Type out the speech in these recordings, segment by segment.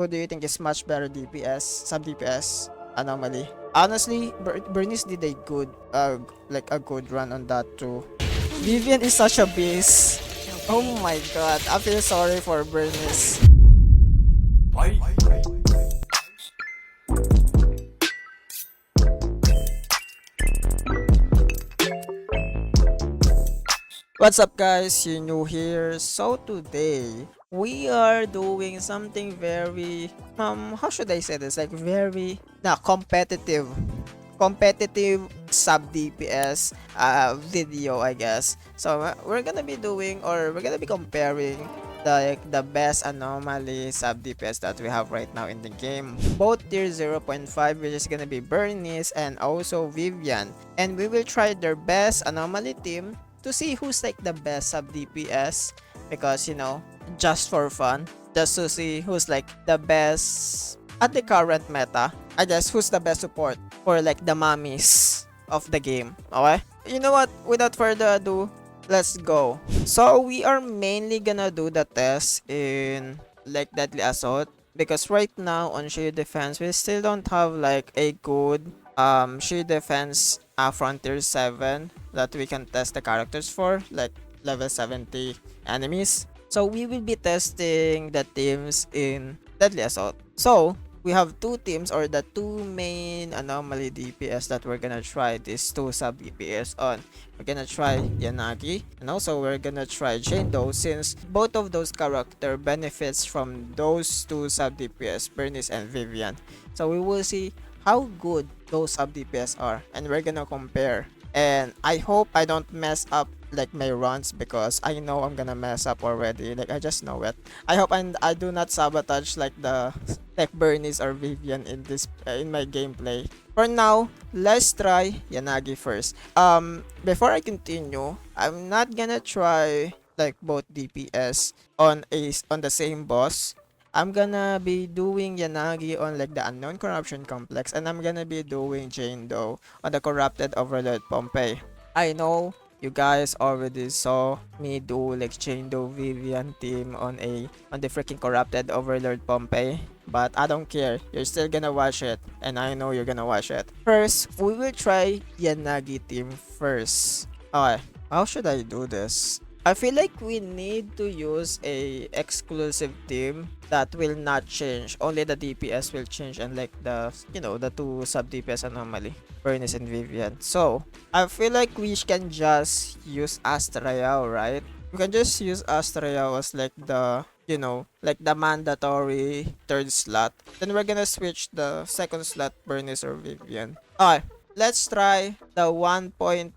who do you think is much better DPS, sub DPS, Anomaly? Honestly, Burnice did a good, like a good run on that too. Vivian is such a beast. Oh my god, I feel sorry for Burnice. What's up guys, Hyun Yuu here. So today, we are doing something very, how should I say this? Like very, competitive. Competitive sub DPS video, I guess. So we're gonna be doing, or we're gonna be comparing the best anomaly sub DPS that we have right now in the game. Both tier 0.5, which is gonna be Burnice and also Vivian. And we will try their best anomaly team to see who's like the best sub DPS, because you know, just for fun, just to see who's like the best at the current meta. I guess who's the best support for like the mummies of the game. Okay, you know what, without further ado, let's go. So we are mainly gonna do the test in like deadly assault, because right now on shield defense we still don't have like a good shield defense frontier 7 that we can test the characters for, like level 70 enemies. So we will be testing the teams in deadly assault. So we have two teams, or the two main anomaly DPS that we're gonna try these two sub DPS on. We're gonna try Yanagi, and also we're gonna try Jane Doe, since both of those character benefits from those two sub DPS, Burnice and Vivian. So we will see how good those sub DPS are, and we're gonna compare. And I hope I don't mess up like my runs, because I know I'm gonna mess up already. Like I just know it. I hope I do not sabotage like the like Burnice or Vivian in this in my gameplay. For now, let's try Yanagi first. Before I continue, I'm not gonna try like both DPS on the same boss. I'm gonna be doing Yanagi on like the unknown corruption complex, and I'm gonna be doing Jane Doe on the corrupted overlord Pompeii. I know you guys already saw me do like Jane Doe Vivian team on the freaking corrupted overlord Pompeii, but I don't care. You're still gonna watch it, and I know you're gonna watch it. First, we will try Yanagi team first. Okay, how should I do this? I feel like we need to use a exclusive team that will not change. Only the DPS will change, and like the, you know, the two sub DPS anomaly, Burnice and Vivian. So I feel like we can just use Astrayao, right? We can just use Astrayao as like the, you know, like the mandatory third slot. Then we're gonna switch the second slot, Burnice or Vivian. Okay, let's try the 1.3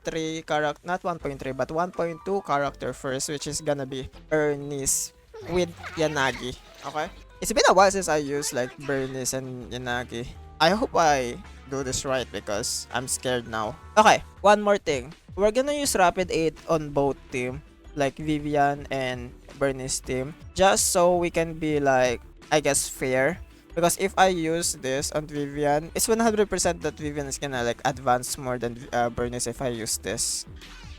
character, not 1.3 but 1.2 character first, which is gonna be Burnice with Yanagi. Okay, it's been a while since I used like Burnice and Yanagi. I hope I do this right, because I'm scared now. Okay, one more thing, we're gonna use rapid 8 on both team, like Vivian and Burnice team, just so we can be like, I guess, fair. Because if I use this on Vivian, it's 100% that Vivian is gonna like advance more than Burnice if I use this.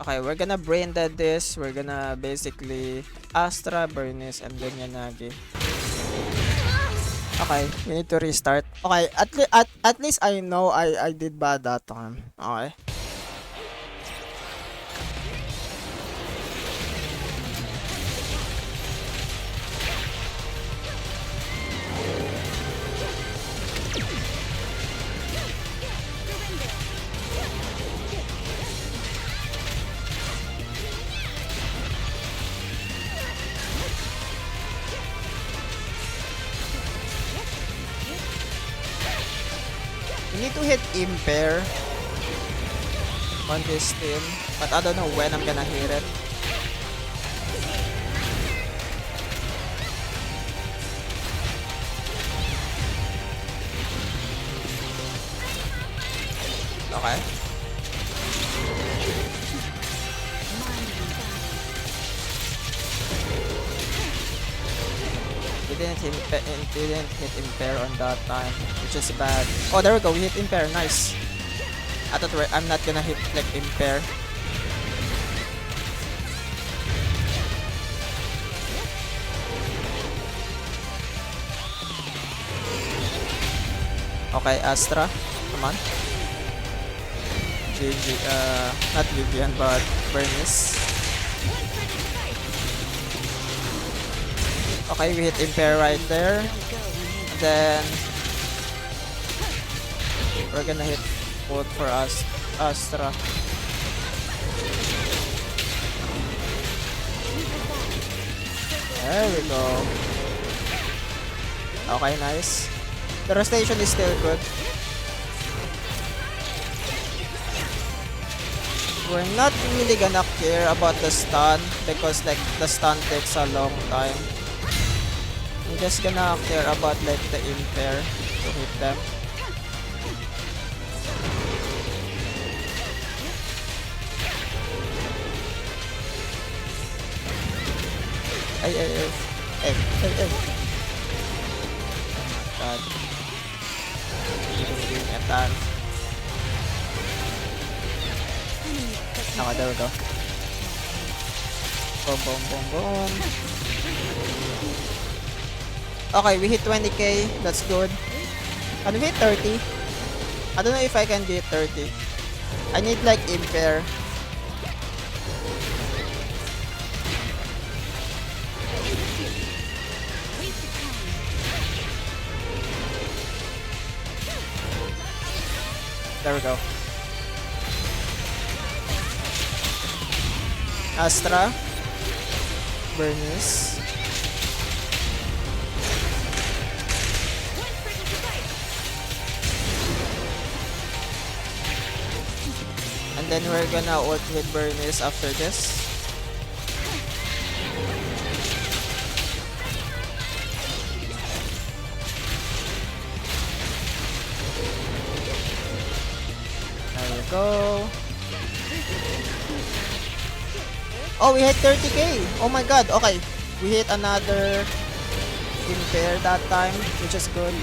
Okay, we're gonna brain dead this. We're gonna basically Astra, Burnice, and then Yanagi. Okay, we need to restart. Okay, at least I know I did bad that time. Okay. We need to hit impair on this team, but I don't know when I'm gonna hit it. Okay. Didn't hit impair on that time, which is bad. Oh, there we go. We hit impair. Nice. I thought I'm not gonna hit like impair. Okay, Astra. Come on. Not Vivian, but Burnice. Okay, we hit Impair right there. And then we're gonna hit both for us, Astra. There we go. Okay, nice. The rotation is still good. We're not really gonna care about the stun because like the stun takes a long time. We're just gonna care about like the impair to hit them. Ay. God. Hindi niya tan. Okay, there we go. Boom. Okay, we hit 20k. That's good. Can we hit 30? I don't know if I can get 30. I need like impair. There we go. Astra. Burnice. And then we're gonna ult with Burnice after this. There we go. Oh, we hit 30k. Oh my god. Okay. We hit another impair that time, which is good.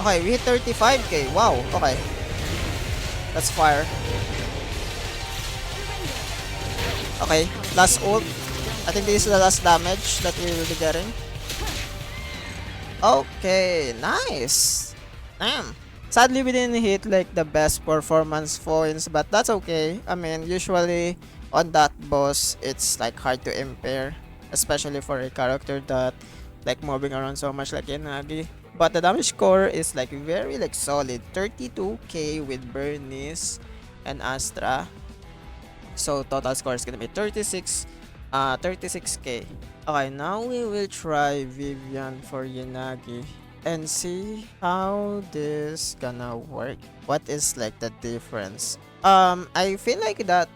Okay, we hit 35k. Wow. Okay. That's fire. Okay. Last ult. I think this is the last damage that we will be getting. Okay. Nice. Damn. Sadly, we didn't hit like the best performance points, but that's okay. I mean, usually on that boss, it's like hard to impair, especially for a character that like moving around so much like Yanagi. But the damage score is like very like solid, 32k with Burnice and Astra. So total score is gonna be 36k. Okay, now we will try Vivian for Yanagi and see how this gonna work. What is like the difference? I feel like that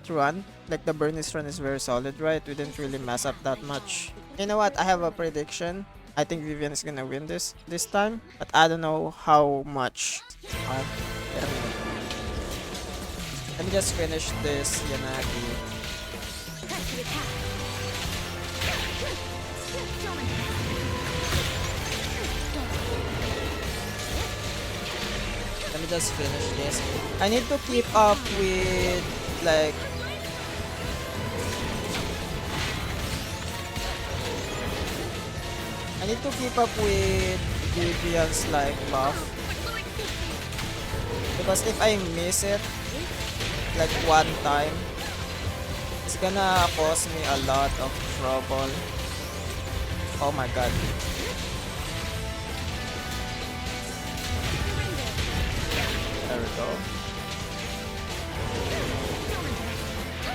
run, like the Burnice run is very solid, right? We didn't really mess up that much. You know what? I have a prediction. I think Vivian is gonna win this time, but I don't know how much. Let me just finish this Yanagi. Let me just finish this. I need to keep up with like Vivian's like buff, because if I miss it like one time, it's gonna cause me a lot of trouble. Oh my god. There we go.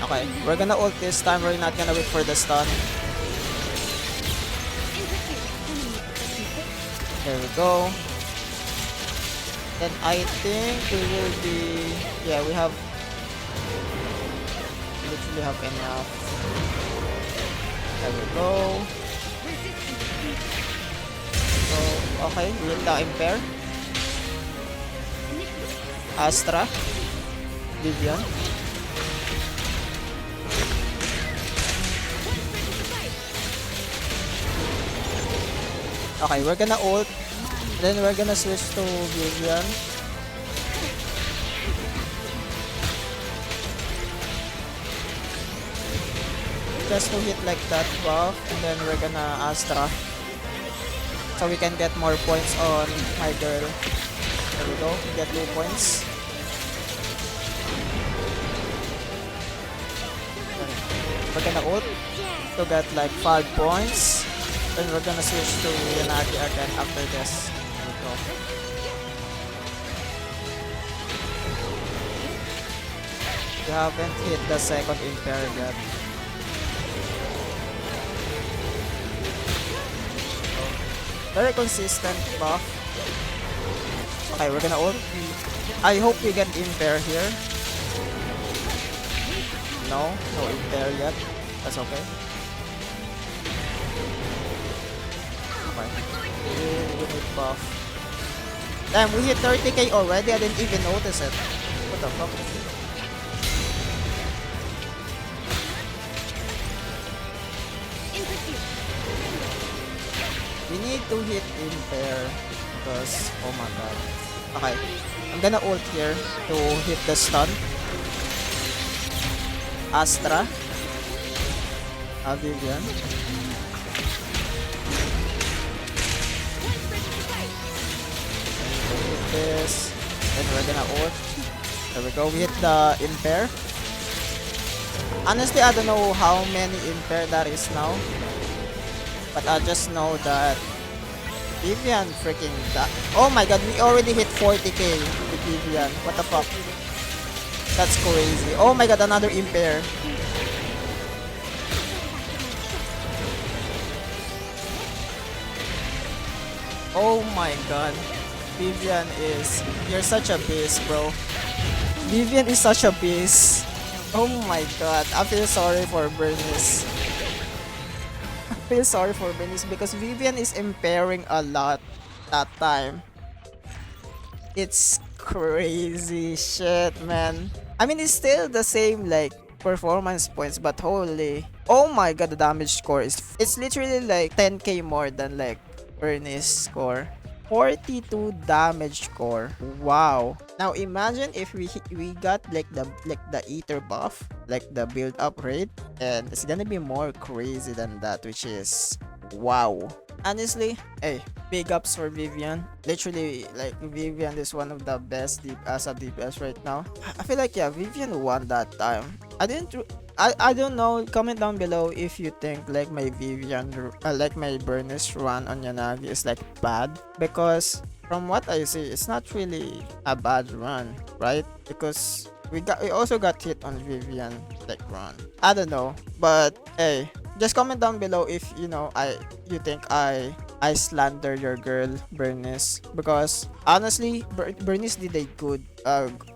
Okay, we're gonna ult this time. We're not gonna wait for the stun. There we go. Then I think we will be... Yeah, we literally have enough. There we go. So, okay, we hit the impair. Astra. Vivian. Okay, we're gonna ult. Then we're gonna switch to Vivian. Just to hit like that buff, and then we're gonna Astra. so we can get more points on my girl. There we go, we get 2 points. We're gonna ult to get like 5 points. Then we're gonna switch to Yanagi again after this. There we go. We haven't hit the second impair yet. Very consistent buff. Okay, we're gonna ult. I hope we get impair here. No impair yet. That's okay. Okay. We need buff. Damn, we hit 30k already. I didn't even notice it. What the fuck? We need to hit impair because oh my god. Okay, I'm gonna ult here to hit the stun. Astra, Vivian. Hit this, and we're gonna ult. There we go. We hit the impair. Honestly, I don't know how many impair that is now. But I just know that Vivian freaking oh my god, we already hit 40k with Vivian. What the fuck? That's crazy. Oh my god, another impair. Oh my god. Vivian is... You're such a beast, bro. Vivian is such a beast. Oh my god. I feel sorry for Burnice. Feel sorry for Burnice because Vivian is impairing a lot that time. It's crazy shit, man. I mean, it's still the same like performance points, but holy, oh my god, the damage score is it's literally like 10k more than like Burnice score. 42 damage score. Wow. Now imagine if we got like the ether buff, like the build up rate, and it's gonna be more crazy than that, which is wow. Honestly, hey, big ups for Vivian. Literally, like Vivian is one of the best sub DPS right now. I feel like yeah, Vivian won that time. I don't know. Comment down below if you think like my Vivian, like my Burnice run on Yanagi is like bad, because from what I see, it's not really a bad run, right? Because we also got hit on Vivian like run. I don't know, but hey, just comment down below if you know you think I slander your girl Burnice, because honestly Burnice did a good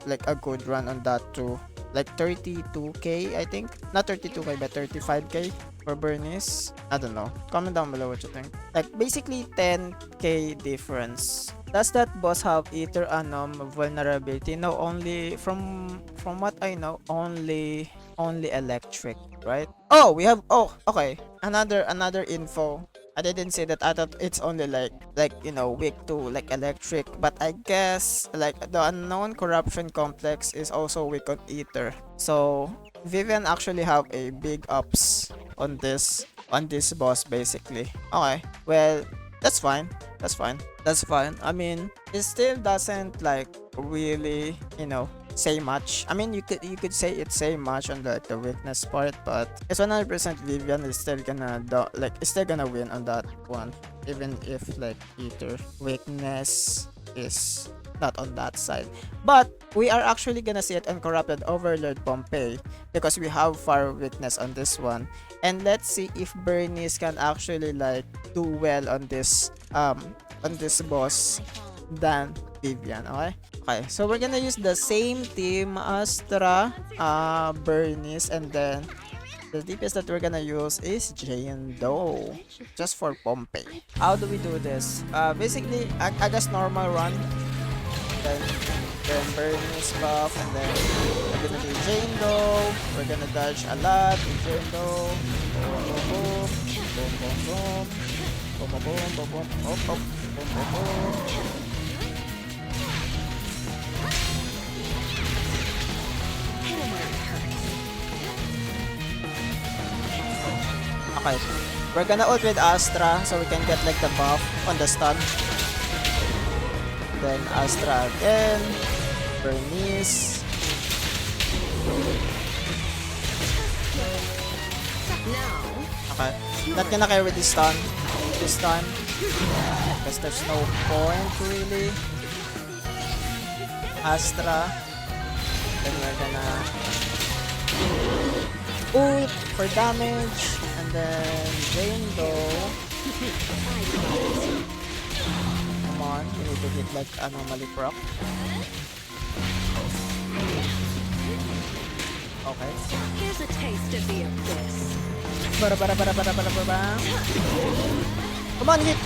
like a good run on that too. Like 32k, I think. Not 32k, but 35k for Burnice. I don't know. Comment down below what you think. Like basically 10k difference. Does that boss have ether vulnerability? No, only from what I know, only electric, right? Oh, we have okay. Another info. I didn't say that. I thought it's only like you know, weak to like electric, but I guess like the unknown corruption complex is also weak on ether. So Vivian actually have a big ups on this boss basically. Okay, well that's fine. That's fine. I mean, it still doesn't like really, you know, say much. I mean, you could say it say much on the weakness part, but it's 100% Vivian is still gonna win on that one, even if like ether weakness is not on that side. But we are actually gonna see it on corrupted overlord Pompeii because we have fire weakness on this one, and let's see if Burnice can actually like do well on this boss than Vivian. Okay, so we're gonna use the same team, Astra, Burnice, and then the DPS that we're gonna use is Jane Doe, just for Pompeii. How do we do this? Basically, I guess normal run, then Burnice buff, and then we're gonna do Jane Doe. We're gonna dodge a lot with Jane Doe. Boom, boom, boom, boom, boom, boom, boom, boom, boom, boom, boom, boom, boom, boom, boom. Okay, We're gonna ult with Astra so we can get like the buff on the stun. Then Astra again. Burnice. Okay. Not gonna carry this stun this time. Because there's no point really. Astra. Then we're gonna ult for damage. And then Jane Doe. Come on, we need to hit like Anomaly proc. Okay. Here's a taste of the abyss. Bara. Come on, hit.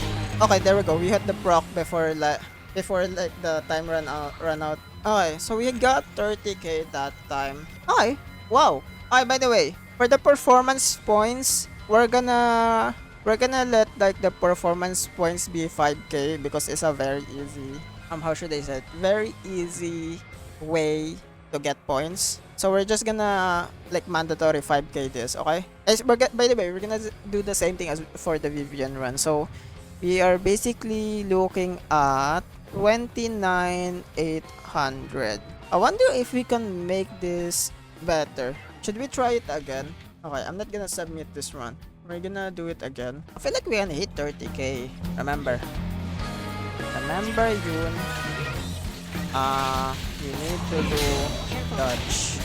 Okay, there we go. We hit the proc before like the time run out. Okay, so we got 30k that time. Okay, wow. Okay, by the way, for the performance points, we're gonna let like the performance points be 5k because it's a very easy how should I say it? Very easy way to get points. So we're just gonna like mandatory 5k this, okay? By the way, we're gonna do the same thing as for the Vivian run. So we are basically looking at 29,800. I wonder if we can make this better. Should we try it again? Okay, I'm not gonna submit this run. We're gonna do it again. I feel like we can hit 30k. Remember, Yun. You need to do dodge.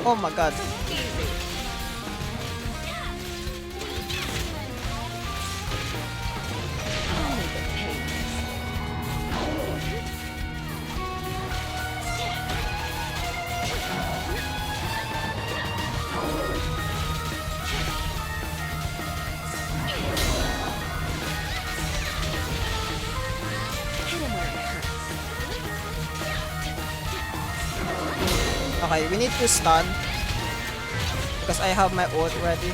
Oh my god. Okay, we need to stun because I have my ult ready.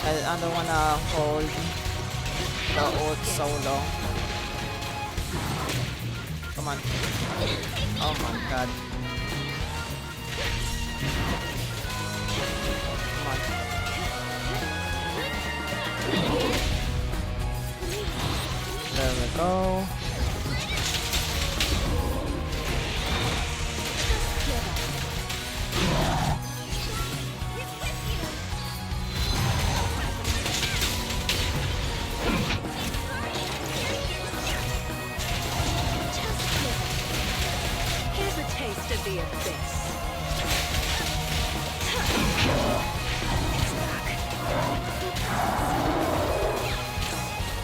I don't wanna hold the ult so long. Come on. Oh my god. Come on. There we go. Of the abyss.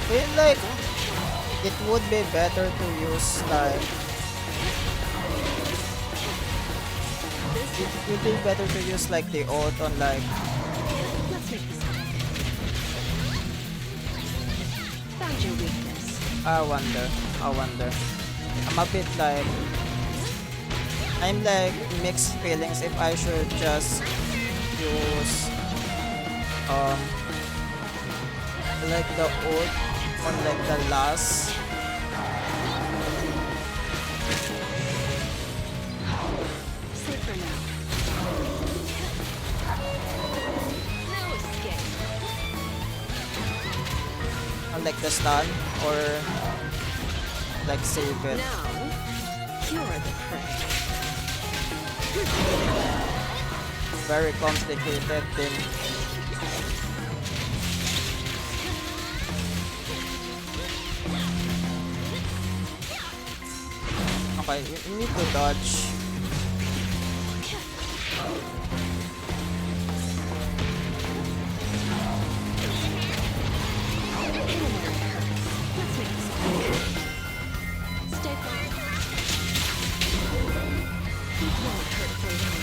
Feel like it would be better to use like it would be better to use like the ult on like Let's make this happen. Found your weakness. I wonder. I'm a bit like I'm like mixed feelings if I should just use like the ult on like the last Safe for now. No escape. on like the stun or like save it. Now, you're the prey. Very complicated thing. Okay, we need to dodge. Stay focused. It won't hurt for long.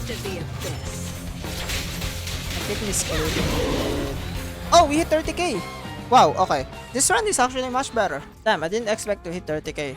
to the abyss. I think miscalculated. Oh, we hit 30k! Wow, okay. This run is actually much better. Damn, I didn't expect to hit 30k.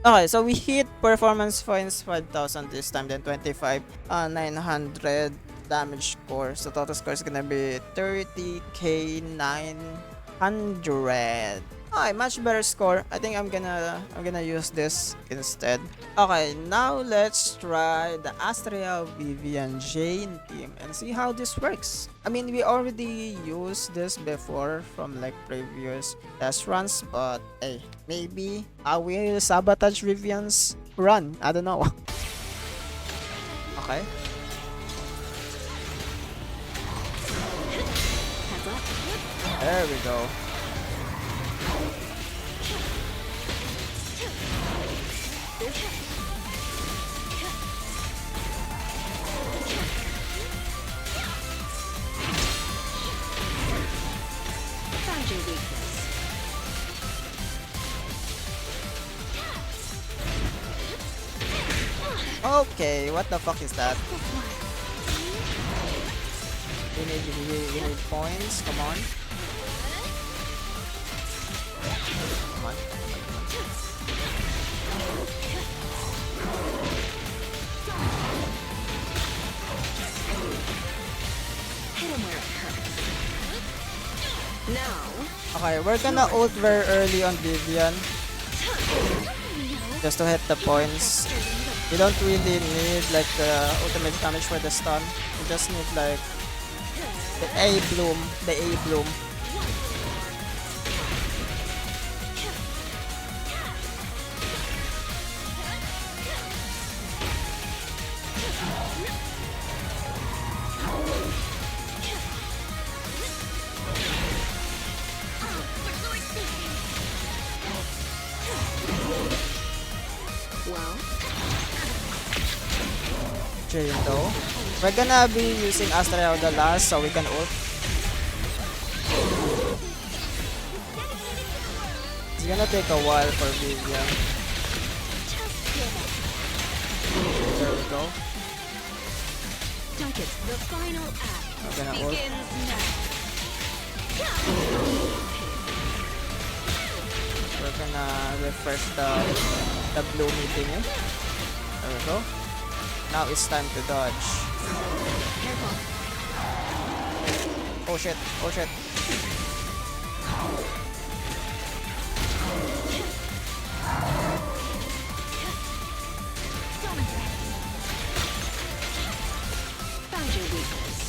Okay, so we hit performance points 5,000 this time, then 25, 900 damage score. So total score is gonna be 30k 900. Okay, much better score. I think I'm gonna use this instead. Okay, now let's try the Astrea Vivian Jane team and see how this works. I mean, we already used this before from like previous test runs, but hey, maybe I will sabotage Vivian's run. I don't know. Okay. Heads up. There we go. Found your weakness. Okay, what the fuck is that? We need points. Come on. Come on. Hit him where it hurts. Now, Okay, we're gonna ult very early on Vivian just to hit the points. We don't really need like the ultimate damage for the stun. We just need like the A bloom, the A bloom. well, Jane Doe. We're gonna be using Astrea the last so we can ult. It's gonna take a while for Vivian. There we go. don't get the final act We're gonna ult. begins now. We're gonna refresh the bloomy thingy. There we go. Now it's time to dodge. Careful. Oh shit, oh shit. Found your weakness.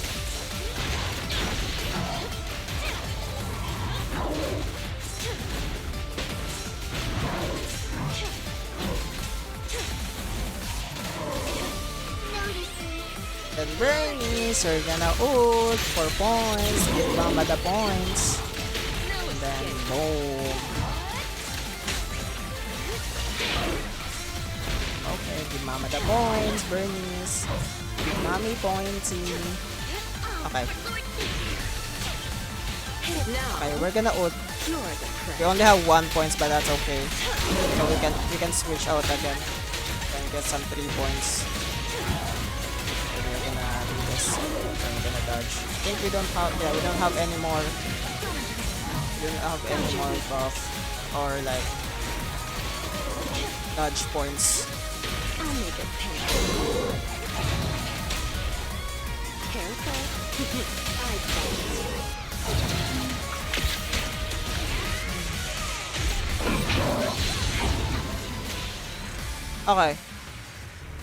Then Burnice, we're gonna ult for points. Give Mama the points. And then boom. Okay, give Mama the points, Burnice. Give Mommy pointsy. Okay, Hit it now. okay, we're gonna ult. You're the We prey. only have 1 points, but that's okay. So we can switch out again and get some 3 points. And we're gonna do this. And we're gonna dodge. I think we don't have any more. We don't have any more buff or like dodge points. I'll make it pay. Careful. I promise. Okay.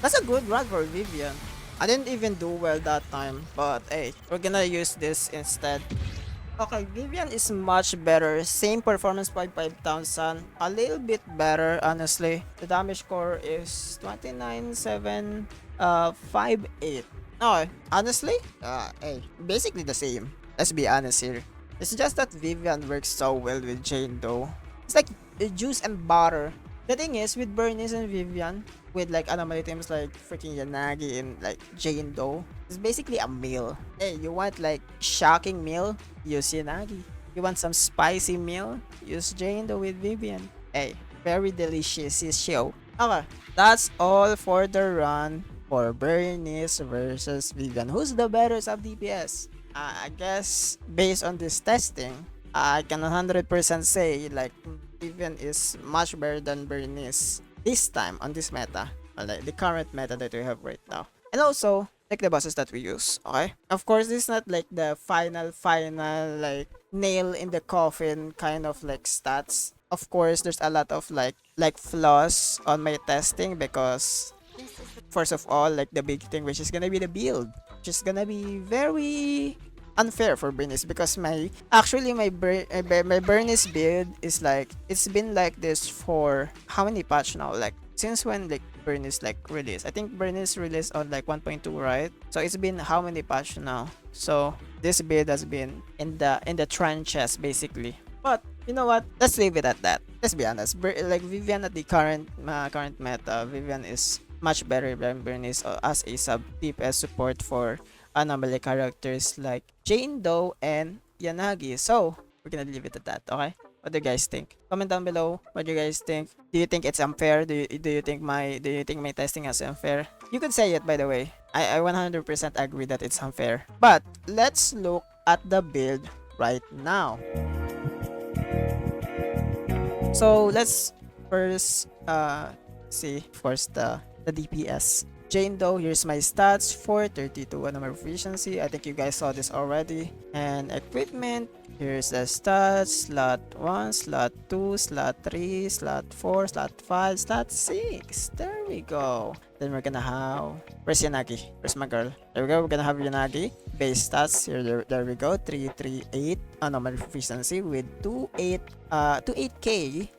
That's a good run for Vivian. I didn't even do well that time, but hey, we're gonna use this instead. Okay, Vivian is much better. Same performance by 5,000. A little bit better, honestly. The damage score is 29,758. No, honestly, hey, basically the same. Let's be honest here. It's just that Vivian works so well with Jane Doe. It's like juice and butter. The thing is, with Burnice and Vivian, with like anomaly teams like freaking Yanagi and like Jane Doe, it's basically a meal. Hey, you want like shocking meal? Use Yanagi. You want some spicy meal? Use Jane Doe with Vivian. Hey, very delicious show. Okay, that's all for the run. for Burnice versus Vivian. Who's the better sub DPS? I guess based on this testing, I can 100% say like Vivian is much better than Burnice this time on this meta, or like the current meta that we have right now. And also, like the bosses that we use, okay? Of course, this is not like the final like nail in the coffin kind of like stats. Of course, there's a lot of like flaws on my testing because first of all, like the big thing which is gonna be the build, which is gonna be very unfair for Bernice because my Bernice build is like it's been like this for how many patch now? Like since when like Bernice like released? I think Bernice released on like 1.2, right? So it's been how many patch now? So this build has been in the trenches basically. But you know what? Let's leave it at that. Let's be honest. Like Vivian at the current meta, Vivian is much better than Bernice as a sub DPS support for anomaly characters like Jane Doe and Yanagi. So we're gonna leave it at that. Okay? What do you guys think? Comment down below. What do you guys think? Do you think it's unfair? Do you think my testing is unfair? You could say it by the way. I 100% agree that it's unfair. But let's look at the build right now. So let's first see first the DPS. Jane Doe, here's my stats: 432 anomaly proficiency. I think you guys saw this already. And equipment, here's the stats: slot 1, slot 2, slot 3, slot 4, slot 5, slot 6. There we go. Then we're gonna have, where's Yanagi? Where's my girl? There we go. We're gonna have Yanagi. Base stats here. There we go. 338 anomaly proficiency with 28k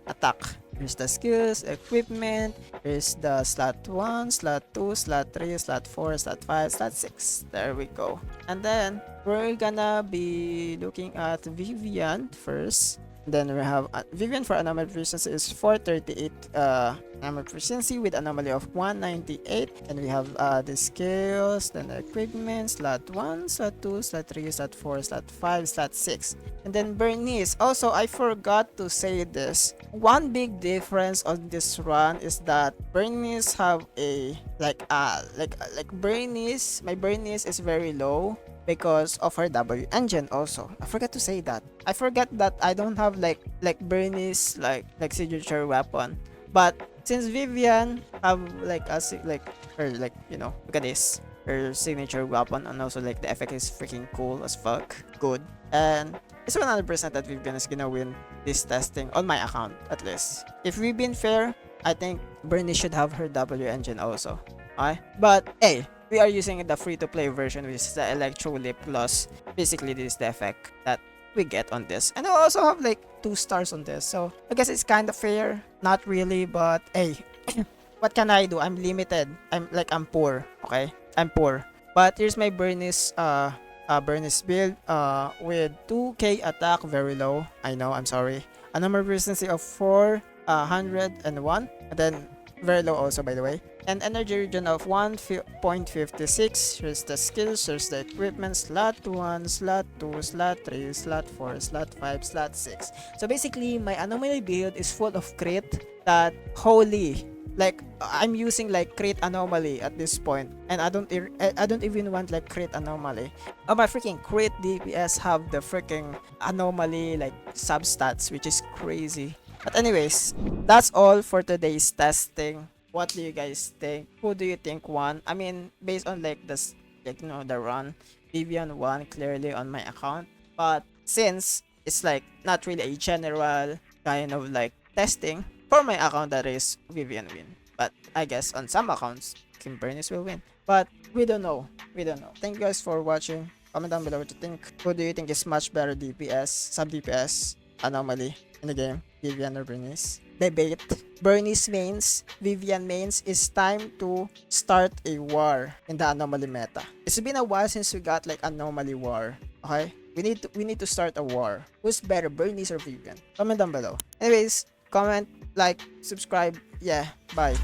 attack. Here's the skills, equipment. Here's the slot 1, slot 2, slot 3, slot 4, slot 5, slot 6. There we go. And then we're gonna be looking at Vivian first. Then we have Vivian for anomaly proficiency is 438 anomaly proficiency with anomaly of 198. And we have the skills, then the equipment, slot 1, slot 2, slot 3, slot 4, slot 5, slot 6. And then Bernice. Also, I forgot to say this. One big difference on this run is that Bernice have a like Bernice, my Bernice is very low because of her W engine also. I forgot to say that. I forgot that I don't have like Bernice like signature weapon. But since Vivian have like a her like look at this. Her signature weapon and also like the effect is freaking cool as fuck. Good. And it's 100% that Vivian is gonna win this testing on my account at least. If we've been fair, I think Bernice should have her W engine also. Okay? But hey, we are using the free-to-play version, which is the Electro Lip Plus. Basically, this is the effect that we get on this. And I also have like 2 stars on this. So I guess it's kind of fair. Not really, but hey, what can I do? I'm limited. I'm poor. Okay? I'm poor. But here's my Bernice Bernice build with 2k attack, very low. I know, I'm sorry. A number resistance of 401, and then very low also by the way. And energy region of 1.56. Here's the skills, here's the equipment: slot 1, slot 2, slot 3, slot 4, slot 5, slot 6. So basically, my anomaly build is full of crit that holy. Like I'm using like crit anomaly at this point, and I don't even want like crit anomaly. Oh, my freaking crit DPS have the freaking anomaly like substats, which is crazy. But anyways, that's all for today's testing. What do you guys think? Who do you think won? I mean, based on like this, the run, Vivian won clearly on my account. But since it's like not really a general kind of like testing, for my account that is Vivian win. But I guess on some accounts, Kim Bernice will win. But we don't know. Thank you guys for watching. Comment down below what you think. Who do you think is much better DPS, sub DPS, anomaly in the game? Vivian or Bernice? Debate. Bernice mains, Vivian mains. It's time to start a war in the anomaly meta. It's been a while since we got like anomaly war. Okay? We need to start a war. Who's better, Bernice or Vivian? Comment down below. Anyways, comment, like, subscribe. Yeah, bye.